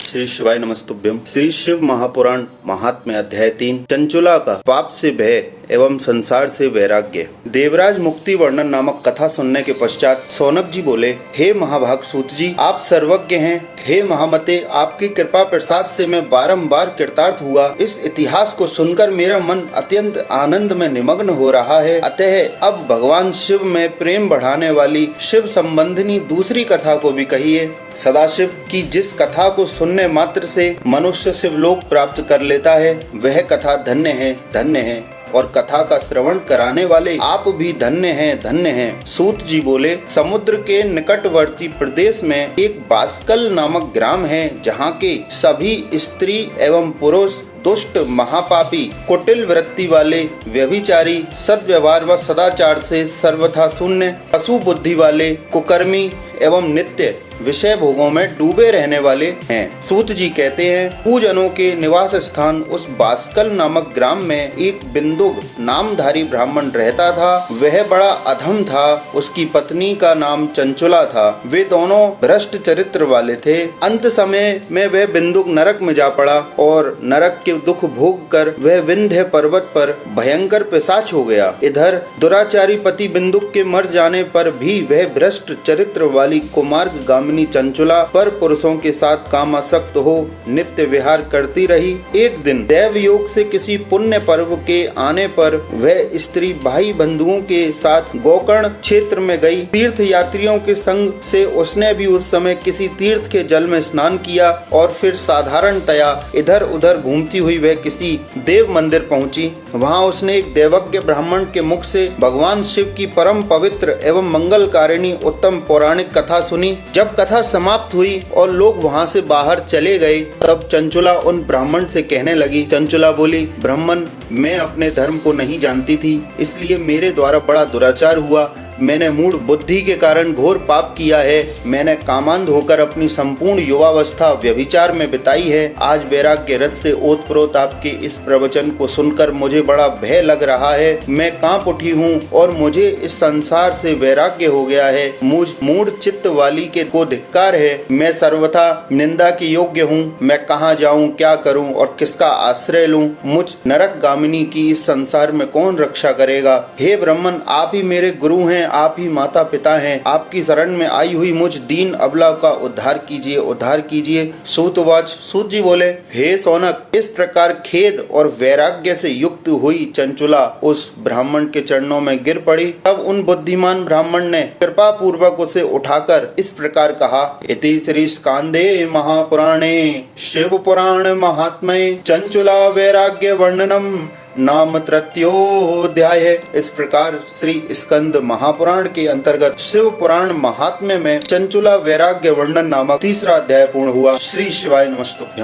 श्री शिवाय नमस्तुभ्यम। श्री शिव महापुराण महात्म्य अध्याय 3 चंचुला का पाप से भय एवं संसार से वैराग्य। देवराज मुक्ति वर्णन नामक कथा सुनने के पश्चात सौनक जी बोले, हे महाभाग सूत जी, आप सर्वज्ञ हैं। हे महामते, आपकी कृपा प्रसाद से मैं बारंबार कृतार्थ हुआ। इस इतिहास को सुनकर मेरा मन अत्यंत आनंद में निमग्न हो रहा है। अतः अब भगवान शिव में प्रेम बढ़ाने वाली शिव संबंधिनी दूसरी कथा को भी कहिए। सदाशिव की जिस कथा को सुनने मात्र से मनुष्य शिवलोक प्राप्त कर लेता है, वह कथा धन्य है, धन्य है। और कथा का श्रवण कराने वाले आप भी धन्य हैं, धन्य हैं। सूत जी बोले, समुद्र के निकटवर्ती प्रदेश में एक बास्कल नामक ग्राम है, जहाँ के सभी स्त्री एवं पुरुष दुष्ट, महापापी, कुटिल वृत्ति वाले, व्यभिचारी, सद्व्यवहार व सदाचार से सर्वथा शून्य, पशु बुद्धि वाले, कुकर्मी एवं नित्य विषय भोगों में डूबे रहने वाले हैं। सूत जी कहते हैं, पूजनों के निवास स्थान उस बास्कल नामक ग्राम में एक बिंदुक नामधारी ब्राह्मण रहता था। वह बड़ा अधम था। उसकी पत्नी का नाम चंचुला था। वे दोनों भ्रष्ट चरित्र वाले थे। अंत समय में वह बिंदुक नरक में जा पड़ा और नरक के दुख भोग कर वह विंध्य पर्वत पर भयंकर पिशाच हो गया। इधर दुराचारी पति बिंदुक के मर जाने पर भी वह भ्रष्ट चरित्र वाली कुमार्ग चंचुला पर पुरुषों के साथ कामासक्त हो नित्य विहार करती रही। एक दिन देव योग से किसी पुण्य पर्व के आने पर वह स्त्री भाई बंधुओं के साथ गोकर्ण क्षेत्र में गई। तीर्थ यात्रियों के संग से उसने भी उस समय किसी तीर्थ के जल में स्नान किया और फिर साधारणतया इधर उधर घूमती हुई वह किसी देव मंदिर पहुंची। वहां उसने एक देवज्ञ ब्राह्मण के मुख से भगवान शिव की परम पवित्र एवं मंगलकारिणी उत्तम पौराणिक कथा सुनी। जब कथा समाप्त हुई और लोग वहां से बाहर चले गए, तब चंचुला उन ब्राह्मण से कहने लगी। चंचुला बोली, ब्राह्मण, मैं अपने धर्म को नहीं जानती थी, इसलिए मेरे द्वारा बड़ा दुराचार हुआ। मैंने मूढ़ बुद्धि के कारण घोर पाप किया है। मैंने कामांध होकर अपनी संपूर्ण युवावस्था व्यभिचार में बिताई है। आज वैराग्य रस से ओतप्रोत आपके इस प्रवचन को सुनकर मुझे बड़ा भय लग रहा है। मैं कांप उठी हूँ और मुझे इस संसार से वैराग्य हो गया है। मुझ मूढ़ चित्त वाली के को धिक्कार है। मैं सर्वथा निंदा के योग्य हूँ। मैं कहाँ जाऊँ, क्या करूँ और किसका आश्रय लूँ? मुझ नरक गामिनी की इस संसार में कौन रक्षा करेगा? हे ब्राह्मण, आप ही मेरे गुरु हैं, आप ही माता पिता हैं। आपकी शरण में आई हुई मुझ दीन अबला का उद्धार कीजिए, उद्धार कीजिए। सूतवाच सूत जी बोले, हे सौनक, इस प्रकार खेद और वैराग्य से युक्त हुई चंचुला उस ब्राह्मण के चरणों में गिर पड़ी। तब उन बुद्धिमान ब्राह्मण ने कृपा पूर्वक उसे उठाकर इस प्रकार कहा, इति श्री स्कांदे महापुराणे शिव पुराण महात्म्ये चंचुला वैराग्य वर्णनम नाम तृतीयोऽध्याय। इस प्रकार श्री स्कंद महापुराण के अंतर्गत शिव पुराण महात्म्य में चंचुला वैराग्य वर्णन नामक तीसरा अध्याय पूर्ण हुआ। श्री शिवाय नमस्तुभ्यम।